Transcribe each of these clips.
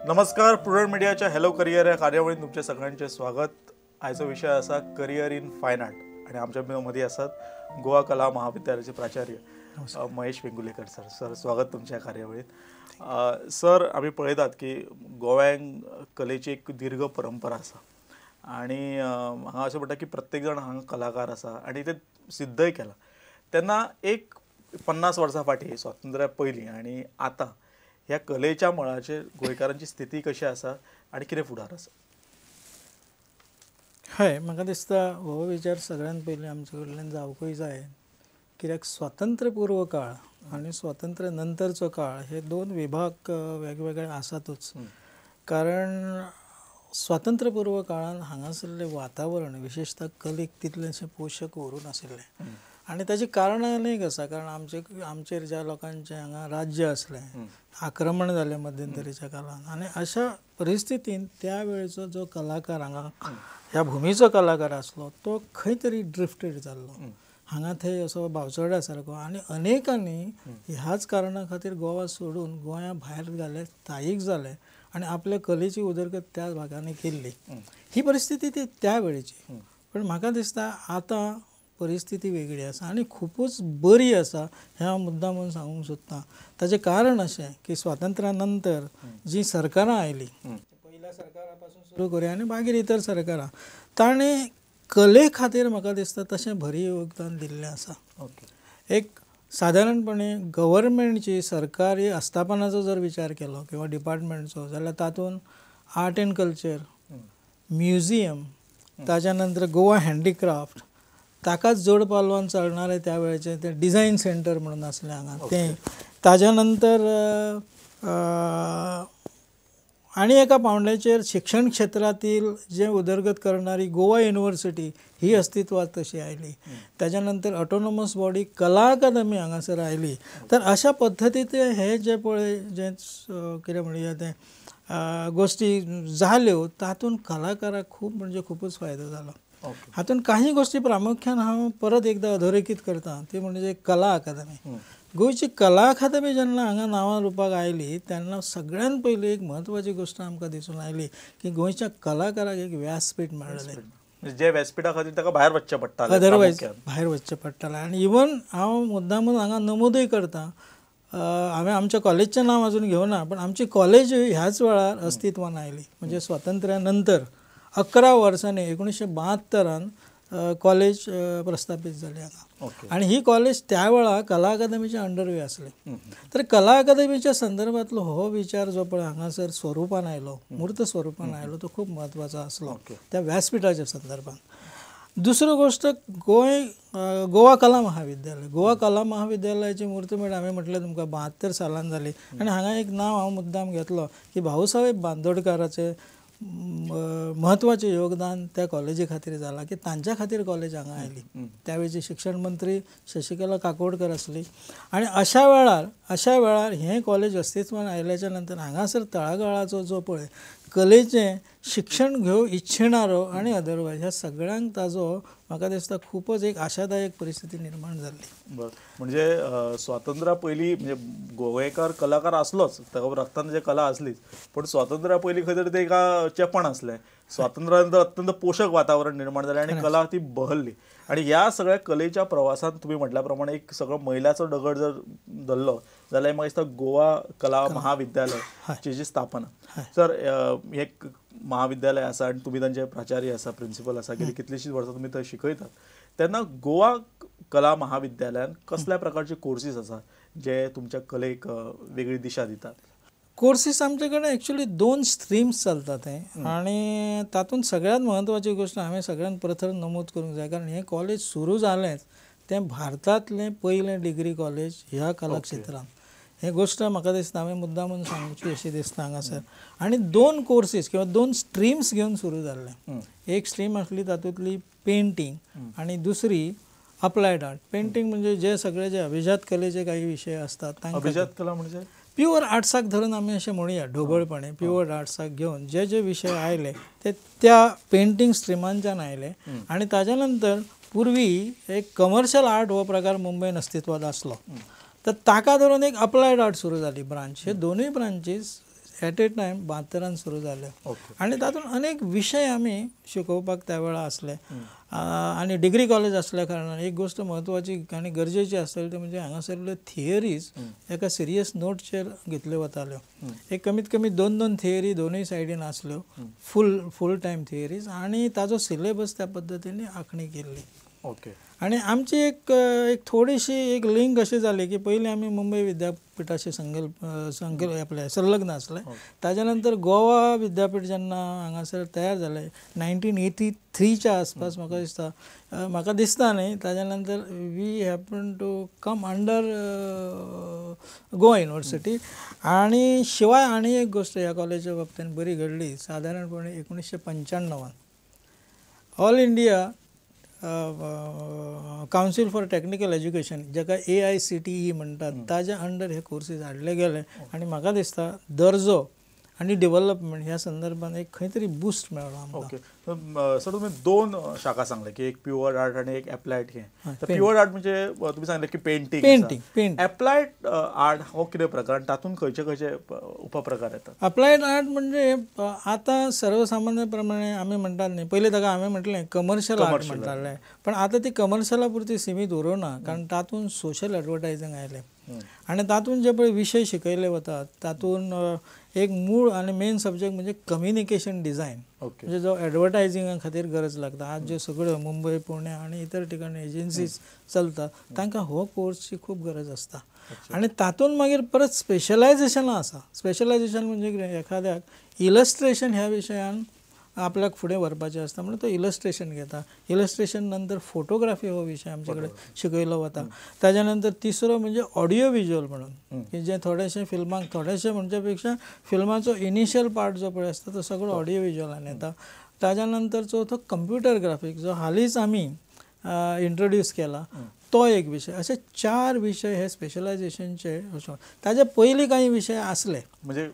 नमस्कार, प्रुडंट मीडियाच्या hello career या कार्यावळीत तुमचे सगळ्यांचे स्वागत। आजचा विषय असा करियर इन फाईन आर्ट आणि आमच्या मध्ये असतात गोवा कला महाविद्यालयाचे प्राचार्य महेश वेंगुलेकर सर। सर स्वागत तुमच्या कार्यावळीत। सर आम्ही पळयतात की गोव्यात कलेची एक दीर्घ परंपरा असा आणि हांगा अशें म्हणटा की प्रत्येक जण हांगा कलाकार असा आणि ते सिद्धय केला। तेन्ना एक 50 वर्सां फाटीं स्वातंत्र्या पयलीं आणि आता ह्या कलेच्या मळाचेर गोंयकारांची स्थिती कशी आसा आणि कितें फुडार आसा? हय, म्हाका दिसता हो विचार सगळ्यात पयलीं आमचे कडल्यान जावपूय जाय, कित्याक स्वातंत्र्य पूर्व काळ आणि स्वातंत्र्य नंतरचो काळ हे दोन विभाग वेगवेगळे आसातूच। कारण स्वातंत्र्य पूर्व काळान हांगासरले वातावरण विशेषतः कलेक तितलेशें पोशक व्हरून आशिल्लें आणि ताची कारणां अनेक आसा। कारण आमचेर ज्या लोकांचें हांगा राज्य आसलें, आक्रमण जालें मध्यंतरीच्या काळान आणि अशा परिस्थितीन त्या वेळचो जो कलाकार हांगा ह्या भुमीचो कलाकार आसलो तो खंय तरी ड्रिफ्टेड जाल्लो, हांगा थंय असो भावचड्या सारको आणि अनेकांनी ह्याच कारणा खातीर गोवा सोडून गोंया भायर गेले, स्थायीक जाले आणि आपल्या कलेची उदरगत त्या भागांनी केल्ली। ही परिस्थिती ती त्या वेळेची, पण म्हाका दिसता आता परिस्थिती वेगळी आसा आणि खूपच बरी आसा हें हांव मुद्दामून सांगूंक सोदतां। ताचें कारण अशें की स्वातंत्र्या नंतर जी सरकारां आयलीं, पयल्या सरकारा पासून सुरू करूया आनी मागीर इतर सरकारां, ताणें कले खातीर म्हाका दिसता तशें भरीव योगदान दिल्लें आसा। एक सादारणपणे गव्हर्मेंटची सरकारी आस्थापनाचो जर विचार केलो किंवा डिपार्टमेंटचो जाल्यार तातूंत आर्ट एंड कल्चर, म्युजियम, ताच्या नंतर गोवा हँडीक्राफ्ट, ताकाच जोड पालवान चलणारे त्या वेळेचे ते डिझायन सेंटर म्हणून आसलें हांगा तें, ताच्या नंतर आनी एका पावंड्याचेर शिक्षण क्षेत्रातील जे उदरगत करणारी गोवा युनिवर्सिटी ही अस्तित्वात तशी आयली। ताच्या नंतर ऑटोनॉमस बॉडी कला अकादमी हांगासर आयली। तर अशा पद्दतीचे हे जे पळय जे कितें म्हणया ते गोष्टी जाल्यो तातूंत कलाकाराक खूब म्हणजे खूबच फायदो जालो। हातूंत काही गोष्टी प्रामुख्यान हांव परत एकदां अधोरेखीत करतां, ती म्हणजे कला अकादमी। गोंयची कला अकादमी जेन्ना हांगा नांवां रुपाक आयली तेन्ना सगळ्यात पयली एक म्हत्वाची गोष्ट आमकां दिसून आयली की गोंयच्या कलाकाराक एक व्यासपीठ मेळ्ळें। जे व्यासपीठा खातीर ताका भायर वचचें पडटालें, अदरवायज भायर वचचें पडटालें। आनी इवन हांव मुद्दामून हांगा नमूदूय करतां, हांवें आमच्या कॉलेजचें नांव अजून घेवना, पण आमची कॉलेज ह्याच वेळार अस्तित्वान आयली, म्हणजे स्वातंत्र्या नंतर 11 वर्सांनी 1972 कॉलेज प्रस्थापीत जाली हांगा। आणि ही कॉलेज त्या वेळा कला अकादमीच्या अंडरवे आसली। तर कला अकादमीच्या संदर्भातलो हो विचार जो पळय हांगासर स्वरुपान आयलो, मूर्त स्वरुपान आयलो, तो खूब म्हत्वाचो आसलो त्या व्यासपीठाच्या संदर्भात। दुसरी गोष्ट गोवा कला महाविद्यालय, गोवा कला महाविद्यालयाची मुहूर्तमेढ हांवें म्हटलें तुमकां 72 सालान जाली आनी हांगा एक नांव हांव मुद्दाम घेतलो की भाऊसाहेब बांदोडकराचें महत्वाचें योगदान त्या कॉलेजी खातीर जालां की तांच्या खातीर कॉलेज हांगा आयली। त्यावेळची शिक्षण मंत्री शशिकला काकोडकर आसली आणि अशा वेळार हें कॉलेज अस्तित्वान आयल्याच्या नंतर हांगासर तळागाळाचो जो पळय कलेचें शिक्षण घेवंक इच्छिणारो आणि अदरवायज ह्या सगळ्यांक ताजो म्हाका दिसता खूपच एक आशादायक परिस्थिती निर्माण जाल्ली। म्हणजे स्वातंत्र्या पयलीं म्हणजे गोंयकार कलाकार आसलोच, ताका रक्तान जे कला आसलीच, पण स्वातंत्र्या पयलीं खंय तरी तेका चेपण आसलें। स्वातंत्र्या नंतर अत्यंत पोषक वातावरण निर्माण जालें आणि कला ती बहरली आणि ह्या सगळ्या कलेच्या प्रवासात तुम्ही म्हटल्या प्रमाणे एक सगळो मैलाचो दगड जर धरलो जाल्यार म्हाका दिसता गोवा कला महाविद्यालयाची जी स्थापना। सर हे महाविद्यालय आसा आणि तुम्ही तांचे प्राचार्य आसा, प्रिंसिपल आसा, गेली कितलीशींच वर्सां तुम्ही थंय शिकयतात, तेन्ना गोवा कला महाविद्यालयान कसल्या प्रकारचे कोर्सीस आसा जे तुमच्या कलेक वेगळी दिशा दितात? कोर्सीस आमचे कडेन एक्चुअली 2 स्ट्रीम्स चलतात आणि तातूंत सगळ्यात म्हत्वाची गोष्ट हांवें सगळ्यात प्रथम नमूद करूंक जाय, कारण हें कॉलेज सुरू जालेंच तें भारतांतलें पयलें डिग्री कॉलेज ह्या कला क्षेत्रांत। हे गोष्ट म्हाका दिसता हांवें मुद्दामून सांगची अशी दिसता हांगासर। आणि 2 कोर्सीस किंवा 2 स्ट्रीम्स घेवन सुरू जाल्ले। एक स्ट्रीम आसली तातूंतली पेंटिंग आणि दुसरी अप्लायड आर्ट। पेंटिंग म्हणजे जे सगळे जे अभिजात कलेचे काही विषय असतात, अभिजात कला म्हणजे प्युअर आर्ट्साक धरून आमी अशें म्हणुया ढोबळपणे प्युअर आर्ट्साक घेवन जे जे विषय आयले ते त्या पेंटिंग स्ट्रिमांच्यान आयले। आणि ताच्या नंतर पूर्वी एक कमर्शियल आर्ट हो प्रकार मुंबईन अस्तित्वात आसलो, तर ताका धरून एक अप्लायड आर्ट सुरू जाली ब्रांच। हे दोनूय ब्रांचीस एट ए टायम 72 सुरू जाल्यो आनी तातूंत अनेक विशय आमी शिकोवपाक त्या वेळा आसले आनी डिग्री कॉलेज आसल्या कारणान एक गोष्ट म्हत्वाची आनी गरजेची आसताली ते म्हणजे हांगासरल्यो थियरीज एका सिरियस नोटचेर घेतल्यो वताल्यो एक कमीत कमी 2 थियरी दोनूय सायडीन आसल्यो फूल टायम थियरीज आनी ताजो सिलेबस त्या पद्दतीन आंखणी केल्ली. ओके. आणि आमची एक थोडीशी एक लिंक अशी जाली की पयलीं आमी मुंबय विद्यापीठाशी आपले संलग्न आसले. ताज्या नंतर गोवा विद्यापीठ जेन्ना हांगासर तयार जालें 1983च्या आसपास म्हाका दिसता न्ही ताज्या नंतर we happen to come under Goa university. आणि शिवाय आनी एक गोश्ट ह्या कॉलेजीच्या बाबतींत बरी घडली. सादारणपणे 1995 all India council for technical education जाका AICTE म्हणटात ताज्या अंडर हे कोर्सीस हाडले गेले आनी म्हाका दिसता दर्जो आनी डेव्हलपमेंट ह्या संदर्भात एक खंय तरी बूस्ट मेळ्ळो आमकां. ओके. सर तुम्ही 2 शाखा सांगले की एक प्युअर आर्ट आणि एक एप्लायड हे. तर प्युअर आर्ट म्हणजे तुम्ही सांगले की पेंटिंग. एप्लायड आर्ट हो कितें प्रकार तातूंत खंयचे उपप्रकार येतात? अप्लायड आर्ट म्हणजे आता सर्वसामान्य प्रमाणे आमी म्हणटात न्ही पयलीं ताका हांवें म्हटलें कमर्शियल आर्ट म्हणटाले पण आता ती कमर्शियला पुरती सीमीत उरूना कारण तातूंत सोशल एडवर्टायझींग आयलें आनी तातूंत जे पळय विशय शिकयले वतात तातूंत एक मूळ आनी मेन सब्जेक्ट म्हणजे कम्युनिकेशन डिझायन म्हणजे जो एडवर्टायझिंगा खातीर गरज लागता. आज ज्यो सगळ्यो मुंबय पुणे आनी इतर ठिकाणी एजन्सीज चलता तांकां हो कोर्सची खूब गरज आसता. आनी तातूंत मागीर परत स्पेशलायझेशनां आसा. स्पेशलायझेशन म्हणजे कितें एखाद्याक इलस्ट्रेशन ह्या विशयान आपल्याक फुडें व्हरपाचें आसता म्हणून तो इलस्ट्रेशन घेता. इलस्ट्रेशन नंतर फोटोग्राफी हो विशय आमचे कडेन शिकयलो वता. ताज्या नंतर तिसरो म्हणजे ऑडियो विज्युअल म्हणून की जे थोडेशे फिल्माक थोडेशे म्हणजे पेक्षा फिल्माचो इनिशियल पार्ट जो पळय आसता तो सगळो ऑडियो विज्युअलान येता. ताज्या नंतर चवथो कंप्युटर ग्राफिक्स जो हालींच आमी इंट्रोड्यूस केला तो एक विशय. असे 4 विशय हे स्पेशलायझेशनचे. ताजे पयलीं काही विशय आसले म्हणजे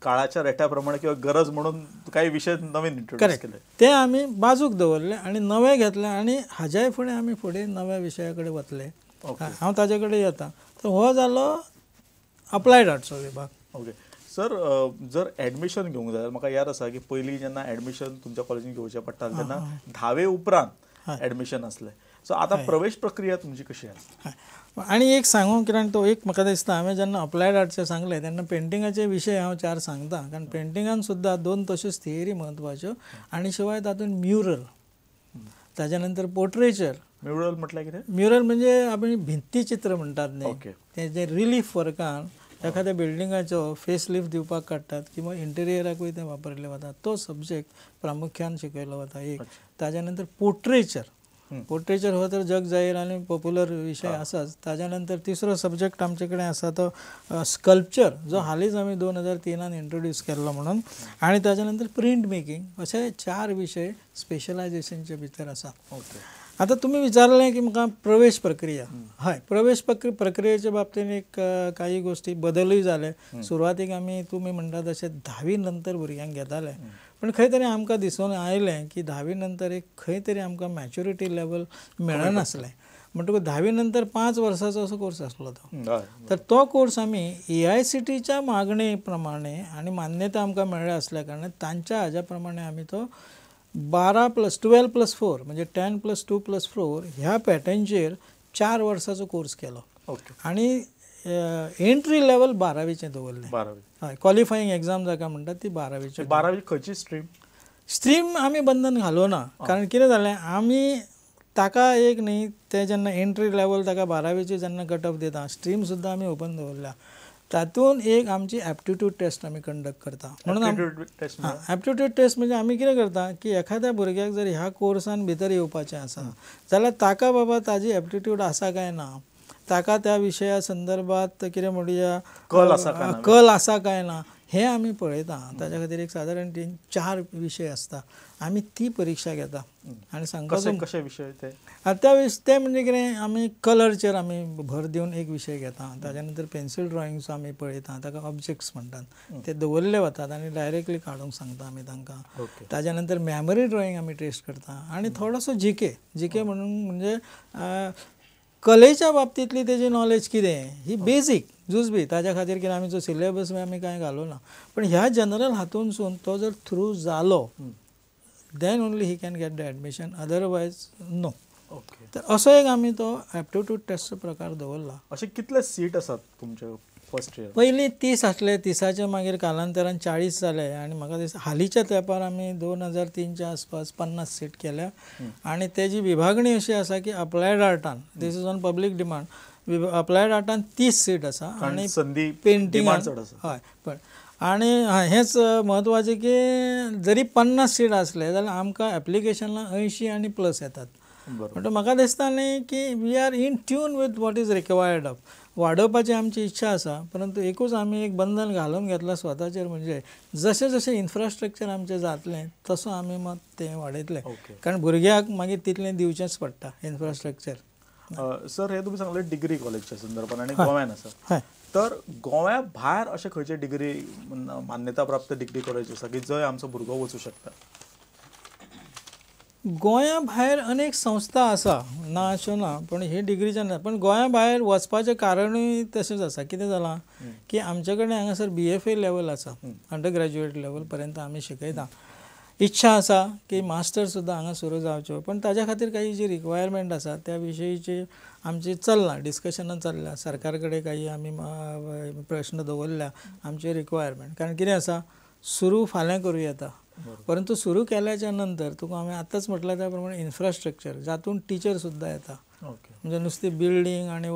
काळाच्या रेट्या प्रमाणे किंवा गरज म्हणून काही विषय नवीन इंट्रोड्यूस केले ते आमी बाजूक दवरले आणि नवे घेतले आणि हाज्याय फुडें आमी फुडें नव्या विशया कडेन वतले. हांव ताजे कडेन येता. तर हो जालो अप्लायड आर्ट्सचो विभाग. ओके. सर जर ॲडमिशन घेवंक जाय म्हाका याद आसा की पयलीं जेन्ना ॲडमिशन तुमच्या कॉलेजीन घेवचें पडटालें तेन्ना 10वे उपरांत ॲडमिशन आसलें. सो आतां प्रवेश प्रक्रिया तुमची कशी आसा? आणि एक सांगू किरण तो एक म्हाका दिसता हांवें जेन्ना अप्लायड आर्ट्सचे सांगले तेन्ना पेंटिंगाचे विशय हांव 4 सांगता कारण पेंटिंगान सुद्दां 2 तश्योच थियरी म्हत्वाच्यो आनी शिवाय तातूंत म्युरल ताज्या नंतर पोर्ट्रेचर. म्युरल म्हटल्यार कितें? म्युरल म्हणजे आमी भित्तीचित्र म्हणटात न्ही ओके. ते जे रिलीफ वर्कान एखाद्या बिल्डिंगाचो फेस लिफ्ट दिवपाक काडटात किंवा इंटेरियराकूय ते वापरले वता तो सब्जेक्ट प्रामुख्यान शिकयलो वता एक. ताज्या नंतर पोर्ट्रेचर हो तर जग जाहीर आनी पॉप्युलर विशय आसाच. ताज्या नंतर तिसरो सब्जेक्ट आमचे कडेन आसा तो स्कल्पचर जो हालींच आमी 2003 इंट्रोड्यूस केल्लो म्हणून आनी ताज्या नंतर प्रिंट मेकिंग अशे 4 विशय स्पेशलायझेशनचे भितर आसा. आता तुम्ही विचारलें की म्हाका प्रवेश प्रक्रिया. हय प्रवेश प्रक्रियेच्या बाबतीन एक काही गोष्टी बदलूय जाले. सुरवातीक आमी तुमी म्हणटा तशें 10वी नंतर भुरग्यांक घेताले पण खंय तरी आमकां दिसून आयलें की 10वी नंतर एक खंय तरी आमकां मॅच्युरिटी लेवल मेळनासलें. म्हणटकूच 10वी नंतर 5 वर्सांचो असो कोर्स आसलो तो. तर तो कोर्स आमी AICTEच्या मागणे प्रमाणे आनी मान्यता आमकां मेळ्ळ्या असल्या कारणान तांच्या हाज्या प्रमाणे आमी तो 12+4 म्हणजे 10+2+4 ह्या पॅटर्नचेर 4 वर्सांचो कोर्स केलो. आनी एंट्री लेवल 12वीचें दवरलें. हय क्वॉलिफायींग एग्जाम जाका म्हणटात ती 12वीची. 12वी खंयची स्ट्रीम आमी बंधन घालोना कारण कितें जालें आमी ताका एक न्ही ते जेन्ना एंट्री लेवल ताका 12वीची जेन्ना कट ऑफ दिता स्ट्रीम सुद्दां आमी ओपन दवरल्या. तातूंत एक आमची एप्टिट्यूड टेस्ट आमी कंडक्ट करता. म्हणून एप्टिट्यूड टेस्ट म्हणजे आमी कितें करता की एखाद्या भुरग्याक जर ह्या कोर्सान भितर येवपाचें आसा जाल्यार ताका बाबा ताजी एप्टिट्यूड आसा काय ना ताका त्या विशया संदर्भात कितें म्हणया कल आसा काय ना हें आमी पळयता. ताच्या खातीर एक सादारण 4 विशय आसता आमी ती परीक्षा घेता आनी सांगपाचो कशे विशय ते ते म्हणजे कितें आमी कलरचेर आमी भर दिवन एक विशय घेता. ताच्या नंतर पेन्सिल ड्रॉइंग्स आमी पळयता ताका ऑब्जेक्ट्स म्हणटात ते दवरले वतात आनी डायरेक्टली काडूंक सांगता आमी तांकां. ताच्या नंतर मेमरी ड्रॉइंग आमी टेस्ट करता आनी थोडोसो जीके म्हणून म्हणजे कलेच्या बाबतीतली तेजी नॉलेज कितें ही बेजीक बी ताच्या खातीर कितें आमी जो सिलेबस आमी कांय घालूना पण ह्या जनरल हातूनसून तो जर थ्रू जालो then only he can get the admission otherwise no. Okay. तर असो एक आमी तो एप्टिट्यूड टेस्टचो प्रकार दवरला. असे कितले सीट आसात तुमचे फर्स्ट इयर? पयलीं 30 आसले, 30चे मागीर कालांतरान 40 जाले आनी म्हाका दिसता हालींच्या तेंपार आमी 2003च्या आसपास 50 सीट केल्या आनी तेजी विभागणी अशी आसा की अप्लायड आर्टान this is on public demand applied आर्टान 30 सीट आसा आनी संधी पेंटिंगान चड आसा. हय पण आनी हेच म्हत्वाचें की जरी 50 सीट आसले जाल्यार आमकां एप्लिकेशनां 80 आनी प्लस येतात. म्हणटकीर म्हाका दिसता न्ही की we are in tune with what is required of. वाडोवपाची आमची इच्छा आसा परंतु एकूच आमी एक बंधन घालून घेतला स्वताचेर म्हणजे जशें जशें इन्फ्रास्ट्रक्चर आमचें जातलें तसो आमी मात तें वाडयतले कारण भुरग्याक मागीर तितलें दिवचेंच पडटा इन्फ्रास्ट्रक्चर. सर हे तुम्ही सांगले डिग्री कॉलेजच्या संदर्भात आणि गोव्यान आसा तर गोव्या भायर अशें खंयचे डिग्री मान्यता प्राप्त डिग्री कॉलेज आसा की जंय आमचो भुरगो वचूं शकता? गोंया भायर अनेक संस्था आसा ना अश्यो ना पण ही डिग्रीच्या ना पण गोंया भायर वचपाचें कारणूय तशेंच आसा. कितें जालां की आमचे कडेन हांगासर BFA लेवल आसा अंडर ग्रॅज्युएट लेवल पर्यंत आमी शिकयता. इच्छा आसा की मास्टर सुद्दां हांगा सुरू जावच्यो पण ताच्या खातीर काही जी रिक्वायरमेंट आसा त्या विशयीची आमची चल्ला डिस्कशनां चल्ल्या सरकार कडेन काही आमी प्रश्न दवरल्या आमचे रिक्वायरमेंट कारण कितें आसा सुरू फाल्यां करूं येता परंतु सुरू केल्याच्या नंतर तुका हांवें आतांच म्हटल्या त्या प्रमाणे इन्फ्रास्ट्रक्चर जातून टीचर सुद्दां येता म्हणजे नुसती बिल्डींग आनी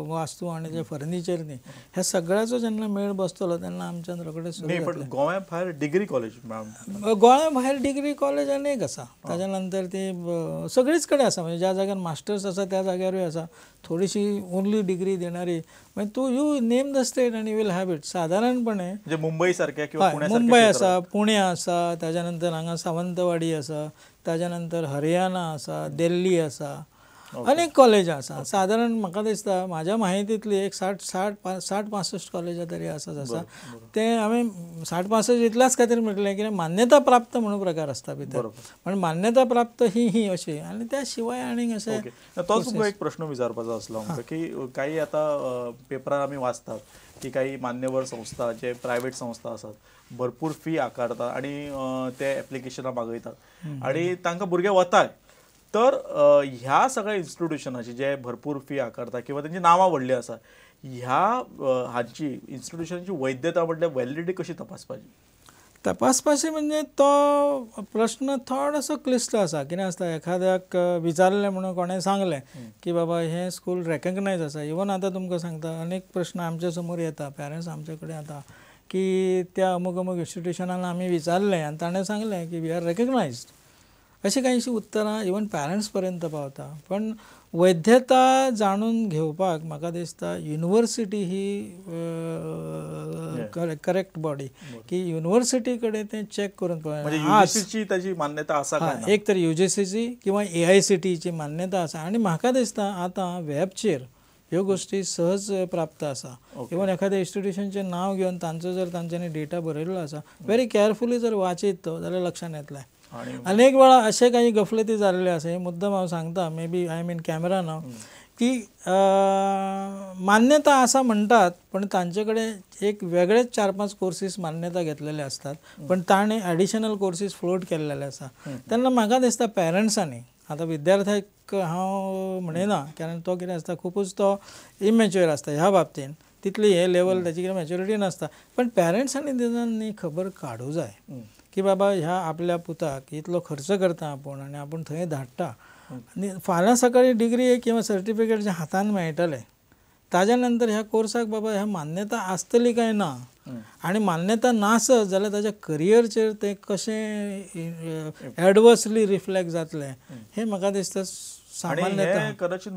वास्तू आनी जे फर्निचर न्ही ह्या सगळ्याचो जेन्ना मेळ बसतलो तेन्ना आमच्यान रोखडें सुरू पण गोव्या भायर डिग्री कॉलेज गोंया भायर डिग्री कॉलेज अनेक आसा ताच्या नंतर ती सगळीच कडेन आसा म्हणजे ज्या जाग्यार मास्टर्स आसा त्या जाग्यारूय आसा थोडीशी ओन्ली डिग्री देणारी म्हणजे तूं यू नेम द स्टेट आनी वील हॅव इट सादारणपणे म्हणजे मुंबई सारख्या किंवा मुंबय आसा पुणे आसा ताच्या नंतर हांगा सावंतवाडी आसा ताच्या नंतर हरियाणा आसा दिल्ली आसा अनेक कॉलेजां आसा सादारण म्हाका दिसता म्हाज्या माहितींतली एक 60-65 कॉलेजां तरी आसाच आसा. ते हांवें 60-65 इतल्याच खातीर म्हटलें कित्याक मान्यता प्राप्त म्हणून प्रकार आसता भितर पण मान्यता प्राप्त ही अशी आनी त्या शिवाय आनीक अशें तोच तुमकां एक प्रश्न विचारपाचो आसलो म्हाका की काही आतां पेपरार आमी वाचतात की काही मान्यवर संस्था जे प्रायवेट संस्था आसात भरपूर फी आकारतात आणि ते एप्लिकेशनां मागयतात आणि तांकां भुरगे वतात तर ह्या सगळ्या इन्स्टिट्यूशनाची जे भरपूर फी आकारता किंवा त्यांची नावां व्हडली आसा ह्या हाची इन्स्टिट्यूशनाची वैधता म्हटल्यार व्हॅलिडिटी कशी तपासपाची म्हणजे तो प्रश्न थोडोसो क्लिश्ट आसा. कितें आसता एखाद्याक विचारलें म्हणून कोणें सांगलें की बाबा हें स्कूल रेकग्नायज आसा इवन आतां तुमकां सांगता अनेक प्रश्न आमच्या समोर येता पेरंट्स आमचे कडेन येता की त्या अमूक इन्स्टिट्यूशनान आमी विचारलें आनी ताणें सांगलें की वी आर रेकग्नायज्ड अशी कांयशी उत्तरां इवन पॅरंट्स पर्यंत पावता. पण वैधता जाणून घेवपाक म्हाका दिसता युनिवर्सिटी ही करेक्ट बॉडी की युनिवर्सिटी कडेन तें चॅक करून ताची मान्यता आसा एक तर UGCची किंवा AICTEची मान्यता आसा आनी म्हाका दिसता आतां वेबचेर ह्यो गोष्टी सहज प्राप्त आसा. इवन एखाद्या इन्स्टिट्यूशनचें नांव घेवन तांचो जर तांच्यांनी डेटा बरयल्लो आसा व्हेरी केअरफुली जर वाचीत तो जाल्यार लक्षांत येतलें. अनेक वेळा अशे काही गफलती जाल्ले आसा हे मुद्दम हांव सांगता may B I mean camera नाव की मान्यता आसा म्हणटात पण तांचे कडेन एक वेगळेच 4-5 कोर्सीस मान्यता घेतलेले असतात पण ताणें एडिशनल कोर्सीस फ्लोट केल्लेले आसा. तेन्ना म्हाका दिसता पेरंट्सांनी आतां विद्यार्थ्याक हांव म्हणिना कारण तो कितें आसता खुबूच तो इमॅच्युअर आसता ह्या बाबतीन तितली हे लेवल ताची कितें मॅच्युरिटी नासता पण पेरंट्सांनी न्ही खबर काडूं जाय की बाबा ह्या आपल्या पुताक इतलो खर्च करता आपूण आनी आपूण थंय धाडटा आनी फाल्यां सकाळी डिग्री किंवा सर्टिफिकेट जे हातान मेळटलें ताज्या नंतर ह्या कोर्साक बाबा ह्या मान्यता आसतली काय ना आनी मान्यता नासत जाल्यार ताच्या करियरचेर तें कशें एडवर्सली रिफ्लेक्ट जातलें हें म्हाका दिसता सामान्यतः कदाचित